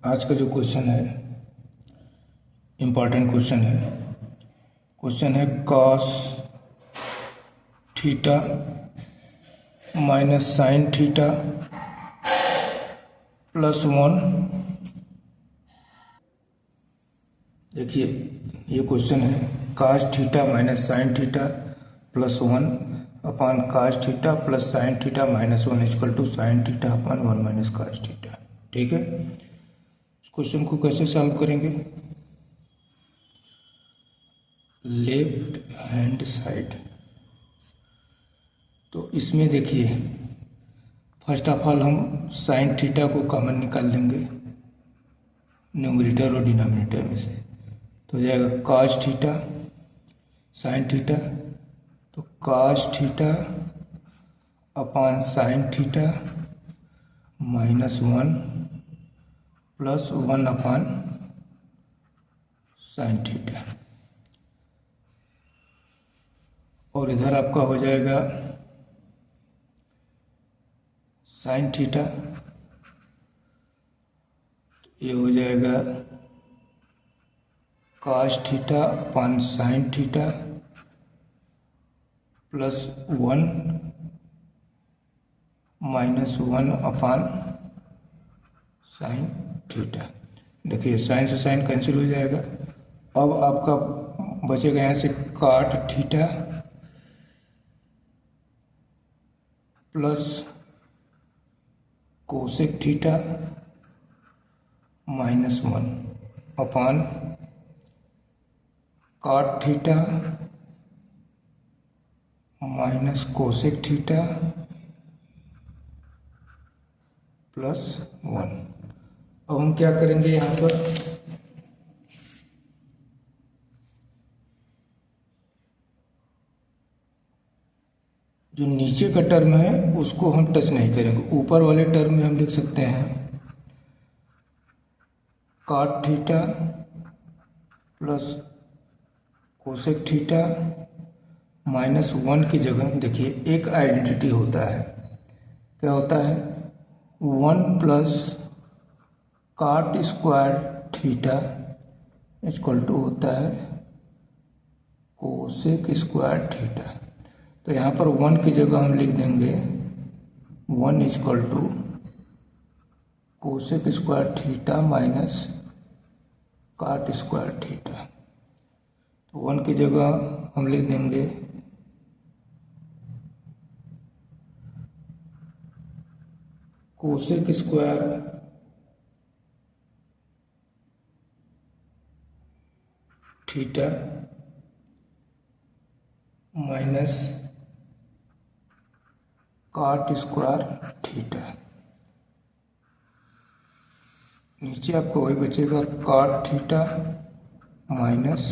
आज का जो क्वेश्चन है इम्पॉर्टेंट क्वेश्चन है cos theta minus sine theta +1। देखिए ये क्वेश्चन है cos theta minus sine theta +1 upon cos theta plus sine theta -1 equal to sine theta upon 1 minus cos theta. ठीक है, इस क्वेश्चन को कैसे सॉल्व करेंगे? लेफ्ट हैंड साइड, तो इसमें देखिए फर्स्ट ऑफ ऑल हम साइन थीटा को कॉमन निकाल लेंगे न्यूमरेटर और डिनोमिनेटर में से, तो हो जाएगा cos थीटा साइन थीटा, तो cos theta upon sine theta -1 plus 1 अपान साइन थीटा, और इधर आपका हो जाएगा साइन थीटा, ये हो जाएगा cos theta upon sine theta +1 -1 अपान साइन थीटा। देखिए साइन से साइन कैंसिल हो जाएगा। अब आपका बचेगा यहाँ से cot theta plus cosec theta -1 अपान cot theta minus cosec theta +1। अब हम क्या करेंगे यहाँ पर, जो नीचे का टर्म है उसको हम टच नहीं करेंगे, ऊपर वाले टर्म में हम लिख सकते हैं cot theta plus cosec theta -1 की जगह देखिए एक आइडेंटिटी होता है, क्या होता है 1 plus cot square theta equal to होता है कोसेक स्क्वायर थीटा। तो यहाँ पर 1 की जगह हम लिख देंगे 1 equal to cosec square theta minus cot square theta. तो 1 की जगह हम लिख देंगे cosec square theta minus cot square theta, नीचे आपको वही बचेगा cot theta minus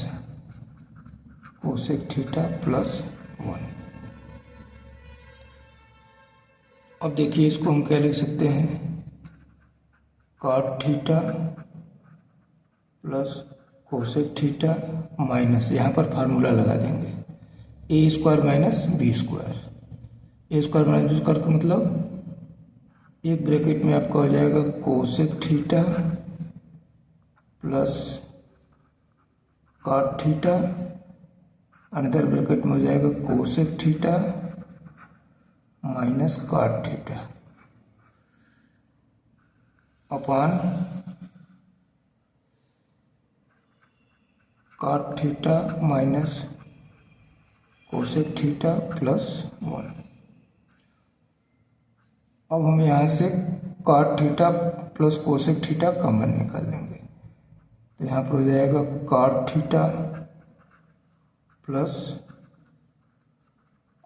cosec theta +1। अब देखिए इसको हम क्या लिख सकते हैं, cot theta plus cosec theta minus, यहाँ पर फार्मूला लगा देंगे ए स्क्वायर माइनस बी स्क्वायर, ए स्क्वायर माइनस बी स्क्वायर का मतलब एक ब्रैकेट में आपका हो जाएगा cosec theta plus cot theta, another bracket में हो जाएगा cosec theta minus cot theta upon cot theta minus cosec theta +1। अब हम यहाँ से cot theta plus cosec theta common निकाल लेंगे, तो यहाँ पर हो जाएगा cot theta plus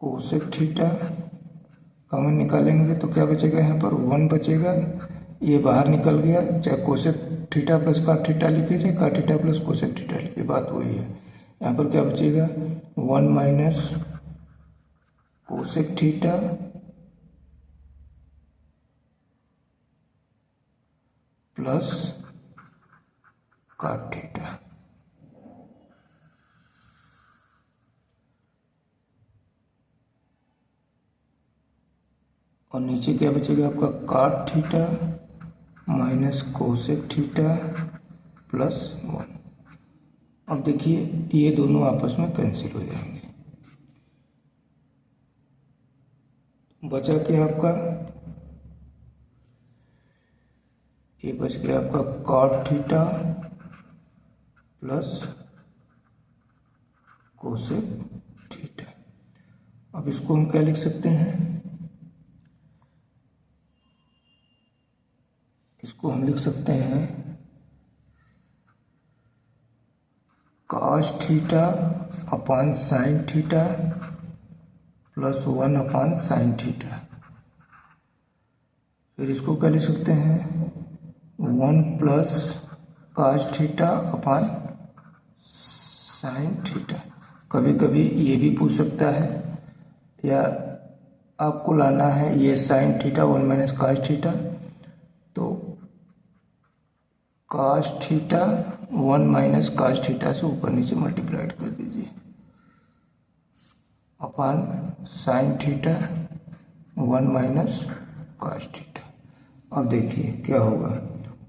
cosec theta common निकालेंगे तो क्या बचेगा, यहाँ पर 1 बचेगा, ये बाहर निकल गया, चाहे cosec theta plus cot theta लिखिए चाहे cot theta plus cosec theta लिखिए, बात वही है। यहाँ पर क्या बचेगा 1 minus cosec theta plus cot theta, और नीचे क्या बचेगा आपका cot theta minus cosec theta plus 1। अब देखिए ये दोनों आपस में कैंसिल हो जाएंगे, बचा क्या आपका, ये बच गया आपका cot theta plus cosec theta. अब इसको हम क्या लिख सकते हैं, इसको हम लिख सकते हैं cos theta upon sine theta plus 1 अपान साइन थीटा। फिर इसको क्या लिख सकते हैं 1 plus cos theta upon sine theta. कभी कभी ये भी पूछ सकता है, या आपको लाना है ये sine theta 1 minus cos theta, तो cos theta 1 minus cos theta से ऊपर नीचे मल्टीप्लाइड कर दीजिए upon sine theta 1 minus cos theta. अब देखिए क्या होगा,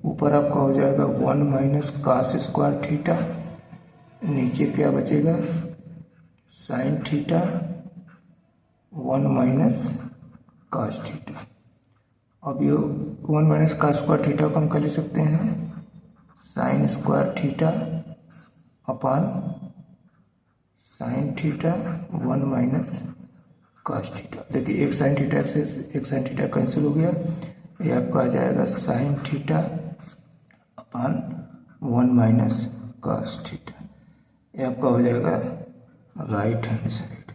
ऊपर आपका हो जाएगा 1 माइनस कॉस स्क्वायर थीटा, नीचे क्या बचेगा sign theta 1 minus cos theta. अब ये 1 माइनस कॉस स्क्वायर थीटा को हम क्या लिख सकते हैं sine square theta upon sine theta 1 minus cos theta. देखिए एक साइन थीटा से एक साइन थीटा कैंसिल हो गया, ये आपका आ जाएगा sign theta upon 1 minus cos theta. ये आपका हो जाएगा राइट हैंड साइड।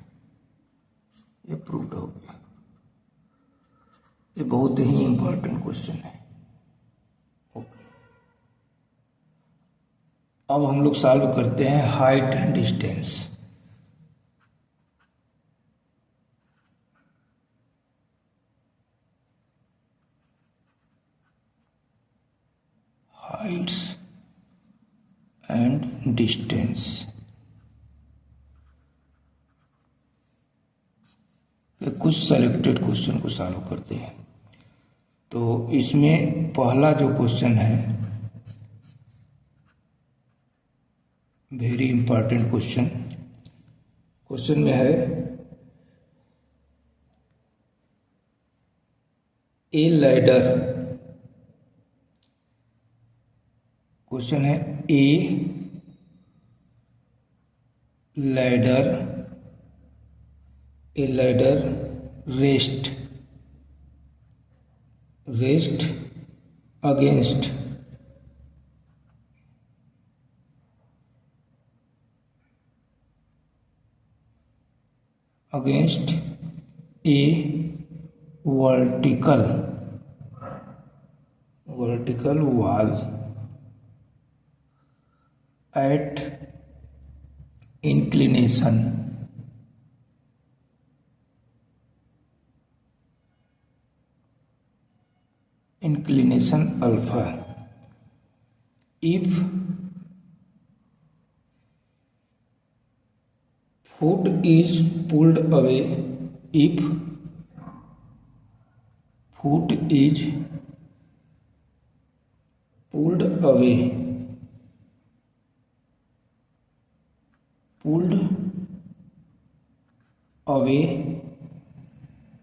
ये प्रूव्ड हो गया। ये बहुत ही इंपॉर्टेंट क्वेश्चन है। ओके, अब हम लोग सॉल्व करते हैं height and distance. Heights and distance कुछ सेलेक्टेड क्वेश्चन को सॉल्व करते हैं। तो इसमें पहला जो क्वेश्चन है वेरी इंपॉर्टेंट क्वेश्चन, क्वेश्चन में है ए लैडर, क्वेश्चन है ए ladder rest against A vertical wall at inclination alpha if foot is pulled away, if foot is pulled away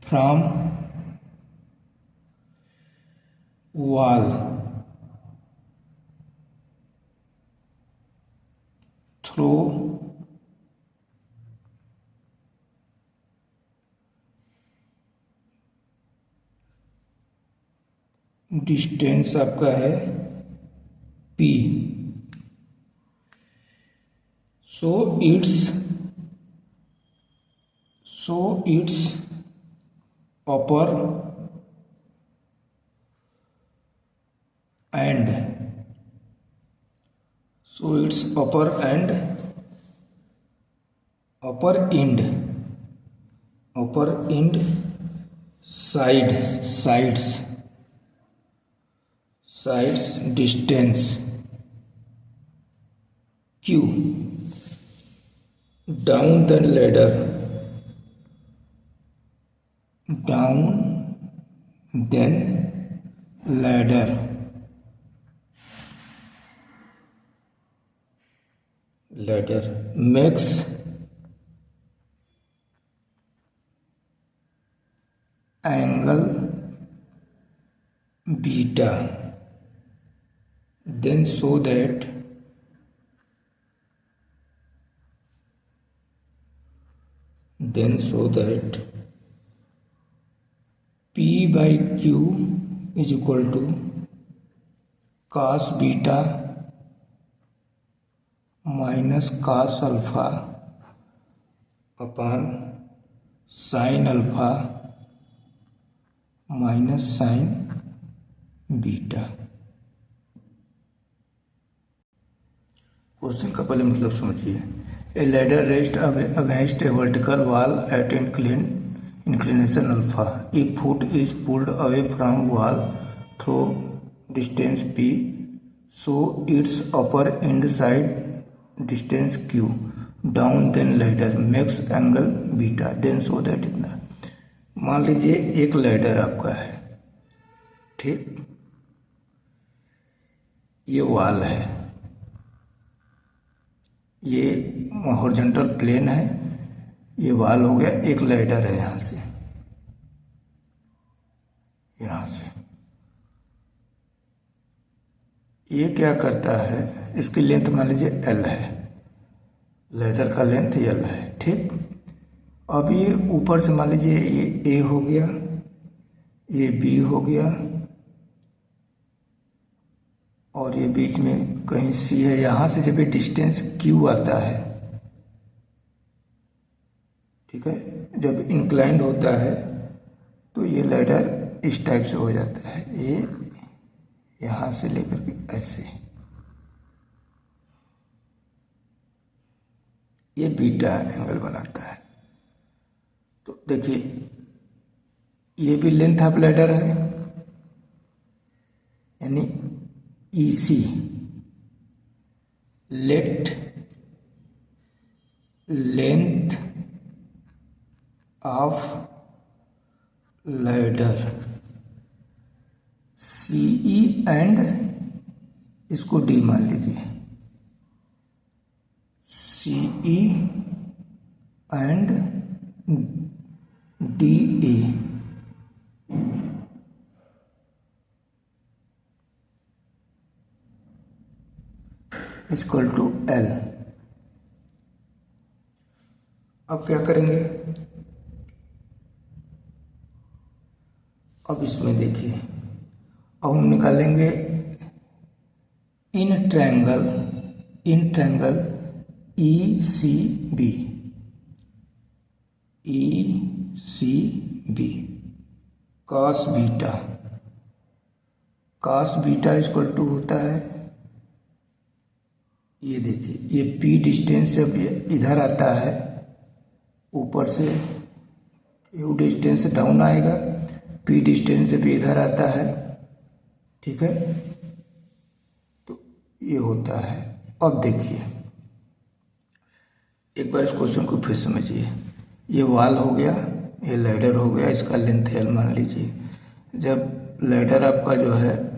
from wall through distance आपका है P, so its upper end sides distance Q down the ladder ladder makes angle beta, then show that P by Q is equal to cos beta minus cos alpha upon sin alpha minus sin beta. Question का पहले मतलब समझिए। ए ladder rest against A vertical wall at inclination alpha. If foot is pulled away from wall through distance p, so its upper end side distance q down then ladder makes angle beta, then show that इतना। मान लीजिए एक ladder आपका है, ठीक, ये wall है, ये हॉरिजॉन्टल प्लेन है, ये वॉल हो गया, एक लैडर है यहां से ये क्या करता है, इसकी लेंथ मान लीजिए L है, लैडर का लेंथ L है, ठीक। अब ये ऊपर से मान लीजिए ये A हो गया, ये B हो गया और ये बीच में कहीं C है। यहां से जब ये डिस्टेंस Q आता है, ठीक है, जब इंक्लाइंड होता है तो ये लैडर इस टाइप से हो जाता है, ये यहां से लेकर के ऐसे, ये बीटा एंगल बनाता है। तो देखिए ये भी लेंथ ऑफ लैडर है, यानी EC, let length of ladder CE and इसको D मान लीजिए, CE and DA equal to L। अब क्या करेंगे, अब इसमें देखिए, अब हम निकालेंगे in triangle ECB cos beta equal to होता है, ये देखिए, ये P डिस्टेंस जब इधर आता है, ऊपर से U डिस्टेंस डाउन आएगा, P डिस्टेंस भी इधर आता है, ठीक है, तो ये होता है। अब देखिए एक बार इस क्वेश्चन को फिर समझिए। ये वॉल हो गया, ये लैडर हो गया, इसका लेंथ L मान लीजिए। जब लैडर आपका जो है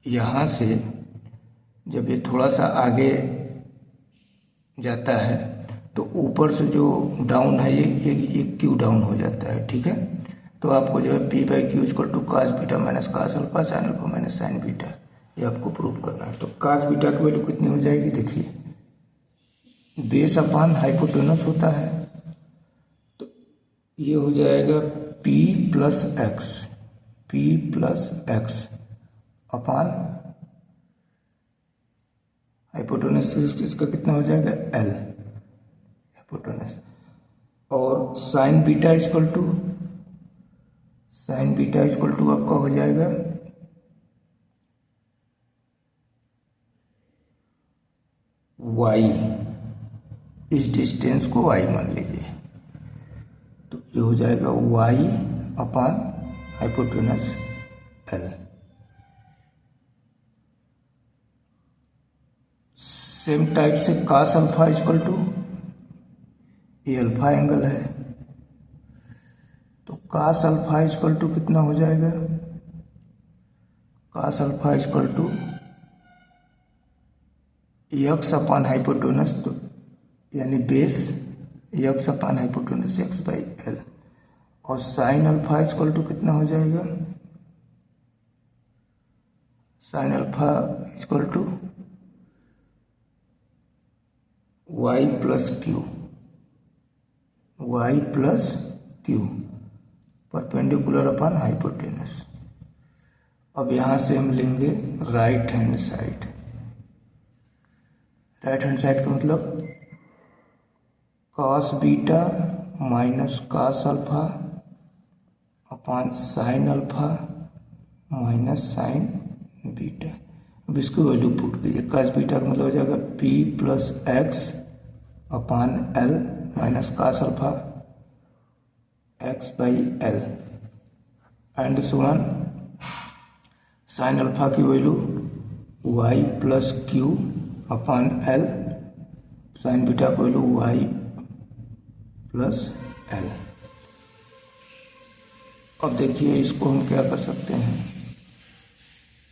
यहाँ से जब ये थोड़ा सा आगे जाता है तो ऊपर से जो डाउन है ये क्यू डाउन हो जाता है, ठीक है। तो आपको जो है P by Q equal to cos beta minus cos alpha sin alpha minus sin beta, ये आपको प्रूव करना है। तो cos बीटा की वैल्यू कितनी हो जाएगी, देखिए, बेस अपॉन हाइपोटेनस होता है, तो ये हो जाएगा P plus x upon hypotenuse इसका कितना हो जाएगा L हाइपोटेनस, और साइन बीटा इक्वल टू आपका हो जाएगा y, इस डिस्टेंस को y मान लीजिए, तो ये हो जाएगा y upon hypotenuse L। Same type से cos अल्फा इक्वल टू, ये अल्फा एंगल है, तो cos अल्फा इक्वल टू कितना हो जाएगा, cos alpha equal to x upon hypotenuse, तो यानी base x upon hypotenuse x by L, और साइन अल्फा इक्वल टू कितना हो जाएगा, sine alpha equal to y plus Q, y plus Q perpendicular upon hypotenuse. अब यहां से हम लेंगे right hand side. Right hand side का मतलब cos beta minus cos alpha upon sine alpha minus sine beta. अब इसको वैल्यू पुट कीजिए। कॉस बीटा का मतलब हो जाएगा P plus x upon L minus cos alpha x by L, and so on. Sine alpha की value y plus Q upon L, sine beta की value y plus L. अब देखिए इसको हम क्या कर सकते हैं,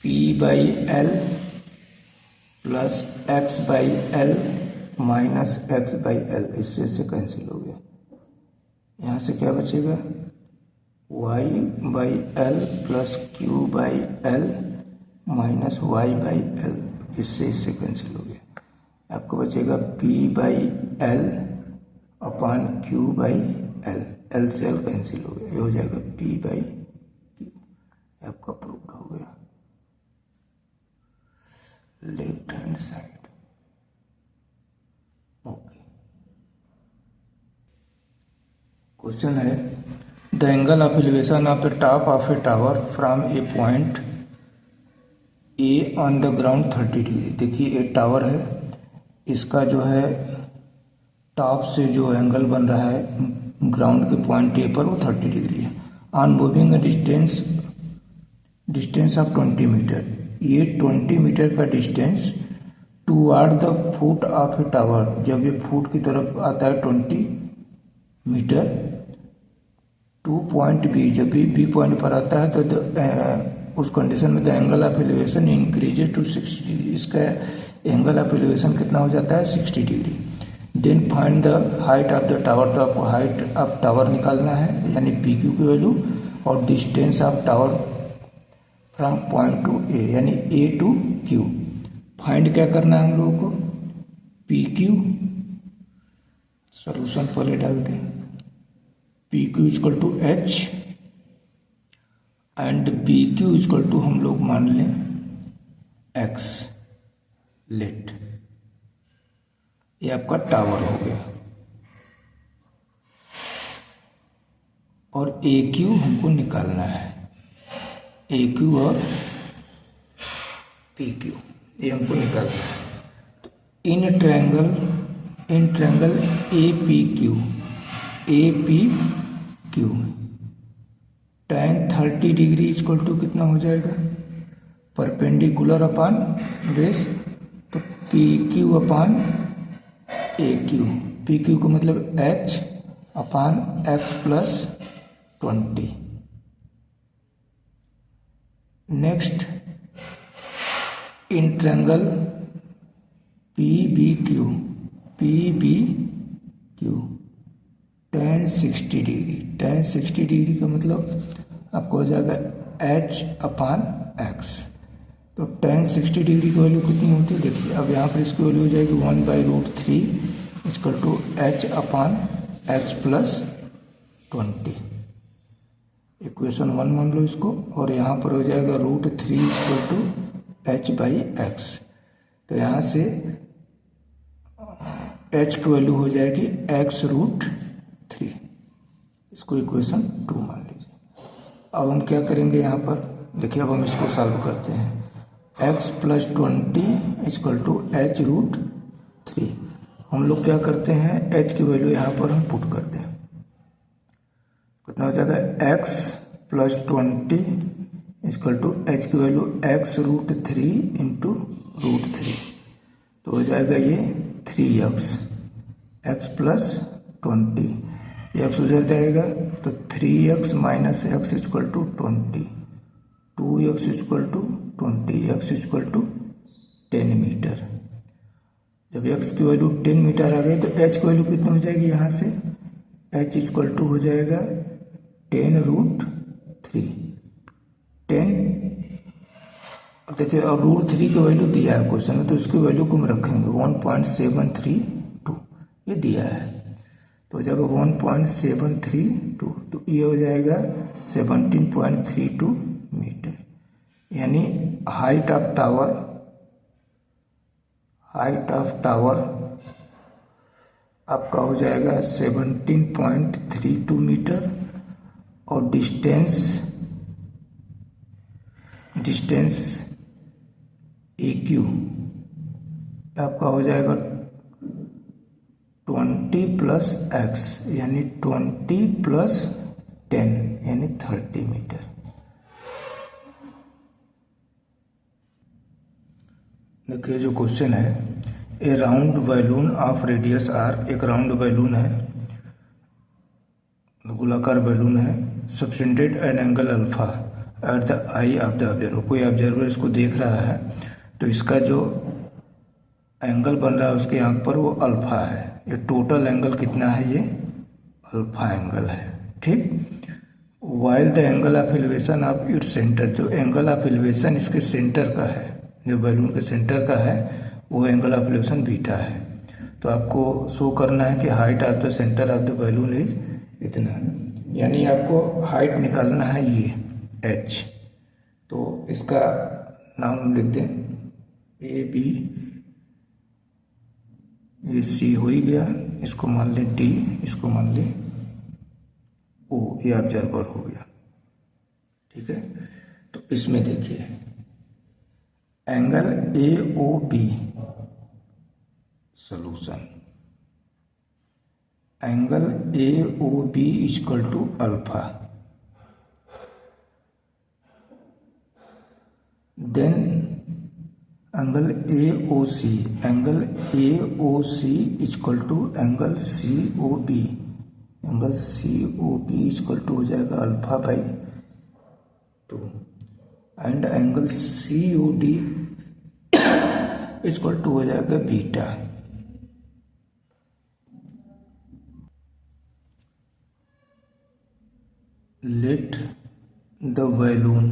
P by L plus x by L minus x by L, इससे कैंसिल हो गया। यहाँ से क्या बचेगा, y by L plus Q by L minus Y by L, इससे कैंसिल हो गया। आपको बचेगा P by L upon Q by L, L से एल कैंसिल हो गया, ये हो जाएगा पी बाई क्यू। आपका प्रूव्ड हो गया left hand side. Okay, question है the angle of elevation of the top of a tower from a point A on the ground 30 degree. देखिए एक टावर है, इसका जो है टॉप से जो एंगल बन रहा है ग्राउंड के पॉइंट ए पर वो 30 डिग्री है। On moving a distance of 20 metre, ये 20 मीटर का distance toward the foot of a tower, जब ये फुट की तरफ आता है 20 मीटर, टू पॉइंट बी, जब भी बी पॉइंट पर आता है तो उस कंडीशन में the angle of elevation increases to 60 degree. इसका एंगल ऑफ एलिवेशन कितना हो जाता है 60 degree. Then find the height of the tower, तो आपको हाइट ऑफ टावर निकालना है यानी पी क्यू की वैल्यू, और distance of tower from point to A यानी ए टू क्यू। फाइंड क्या करना है हम लोगों को, पी क्यू, सोल्यूशन पहले डाल दें, P Q equal to h and P Q equal to हम लोग मान लें एक्स लेट। ये आपका टावर हो गया, और ए क्यू हमको निकालना है, ए क्यू और पी क्यू ये हमको निकालना है। तो in triangle A P Q tan 30 degree equal to कितना हो जाएगा, परपेंडिकुलर अपान बेस, तो P Q upon A Q, P Q को मतलब h upon x plus 20। Next in triangle P B Q tan 60 degree, tan 60 degree का मतलब आपको हो जाएगा h अपान एक्स। तो tan 60 डिग्री की वैल्यू कितनी होती है, देखिए अब यहाँ पर इसकी वैल्यू हो जाएगी 1/√3 equal to h upon x plus 20। Equation 1 मान लो इसको, और यहाँ पर हो जाएगा √3 इक्वल टू h/x। तो यहाँ से h की वैल्यू हो जाएगी x√3, इसको इक्वेशन 2 मान लीजिए। अब हम क्या करेंगे यहाँ पर, देखिए अब हम इसको सॉल्व करते हैं। x plus 20 equal to h√3। हम लोग क्या करते हैं, h की वैल्यू यहाँ पर हम पुट करते हैं, कितना हो जाएगा x plus 20 equal to h की वैल्यू x√3 इंटू √3, तो हो जाएगा ये 3x, x प्लस 20, x उधर जाएगा तो 3x minus x equal to 20, 2x equal to 20, x equal to 10 metre. जब x की वैल्यू 10 मीटर आ गई तो h की वैल्यू कितनी हो जाएगी, यहाँ से h इक्वल टू हो जाएगा 10√3। 10 देखिए, और √3 की वैल्यू दिया है क्वेश्चन में, तो इसकी वैल्यू को हम रखेंगे 1.732, ये दिया है। तो हो जाएगा 1.732, तो ये हो जाएगा 17.32 मीटर, यानी हाइट ऑफ टावर आपका हो जाएगा 17.32 मीटर, और डिस्टेंस AQ आपका हो जाएगा 20 + x, यानी 20 + 10 यानी 30 मीटर। देखिए जो क्वेश्चन है, a round balloon of radius r, एक राउंड बैलून है, गोलाकार बैलून है, subtended an angle alpha at the eye of the observer, कोई ऑब्जर्वर इसको देख रहा है, तो इसका जो एंगल बन रहा है उसके आंख पर वो अल्फा है। ये टोटल एंगल कितना है, ये अल्फा एंगल है, ठीक। While the angle of elevation of its centre, जो एंगल ऑफ एलिवेशन इसके सेंटर का है, जो बैलून के सेंटर का है, वो एंगल ऑफ एलिवेशन बीटा है। तो आपको शो करना है कि height of the centre of the balloon is इतना, यानी आपको हाइट निकालना है ये h। तो इसका नाम हम लिख दें AB, ये C हो ही गया, इसको मान लें D, इसको मान लें O, ये ऑब्जर्वर हो गया, ठीक है। तो इसमें देखिए angle AOB solution, angle AOB equal to alpha, then angle AOC equal to angle COB, angle COB equal to हो जाएगा alpha by 2, and angle COD equal to हो जाएगा beta. Let the balloon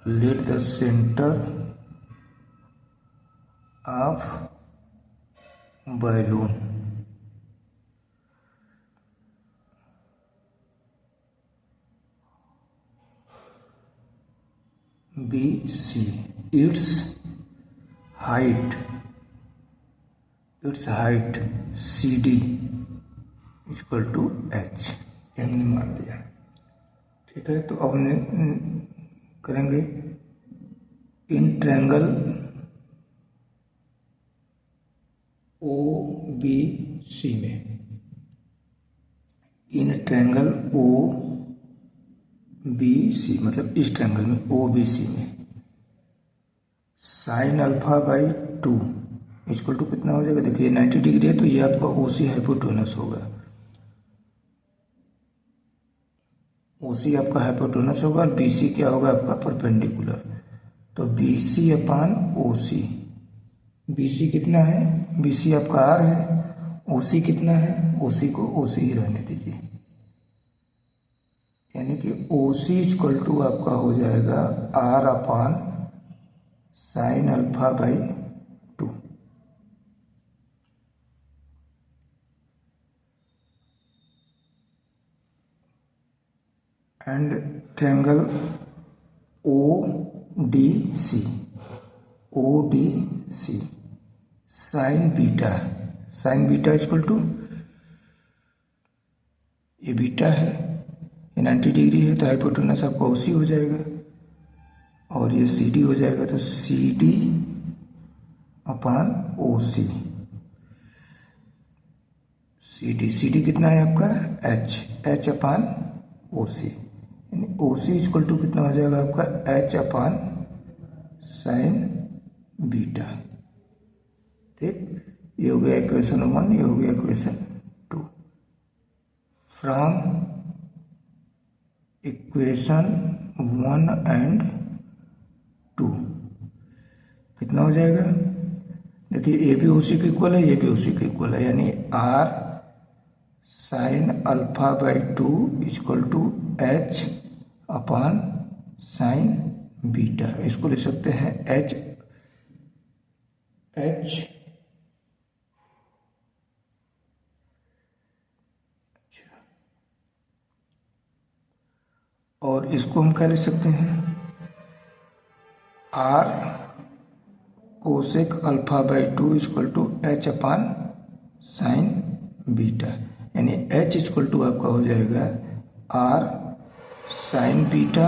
let the center of balloon BC, its height CD equal to h, हमने मान लिया, ठीक है। तो अब हमने करेंगे इन ट्रायंगल OBC में, इन ट्रायंगल OBC मतलब इस ट्रायंगल में OBC में sine alpha by 2 equal to कितना हो जाएगा, देखिए 90 डिग्री है, तो ये आपका OC हाइपोटेनस होगा, OC आपका हाइपोटेनस होगा, और BC क्या होगा आपका परपेंडिकुलर। तो BC अपान OC, BC कितना है, BC आपका R है, OC कितना है, OC को OC ही रहने दीजिए, यानी कि OC इक्वल टू आपका हो जाएगा R upon sine alpha by 2। And triangle ODC sine beta equal to, ये बीटा है, ये 90 डिग्री है, तो हाइपोटेनस आपका OC हो जाएगा, और ये CD हो जाएगा, तो CD अपान OC, CD कितना है आपका H अपान OC, यानी OC इक्वल टू कितना हो जाएगा आपका H अपान साइन बीटा, ठीक। ये हो गया इक्वेशन 1, ये हो गया इक्वेशन 2। फ्रॉम इक्वेशन 1 एंड 2 कितना हो जाएगा, देखिए ये भी उसी के इक्वल है, ये भी उसी के इक्वल है, यानी R sine alpha by 2 equal to h upon sine beta. इसको लिख सकते हैं एच और इसको हम क्या लिख सकते हैं, R cosec alpha by 2 equal to h upon sine beta, यानी एच इक्वल टू आपका हो जाएगा R sine beta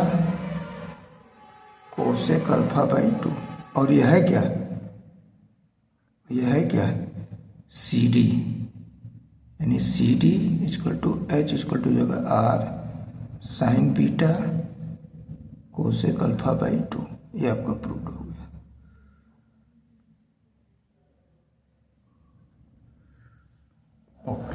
cosec alpha by 2, और यह है क्या, यह है क्या सी डी, यानी C D equal to h equal to हो जाएगा R sine beta cosec alpha by 2। ये आपका प्रूव हो गया। ओके।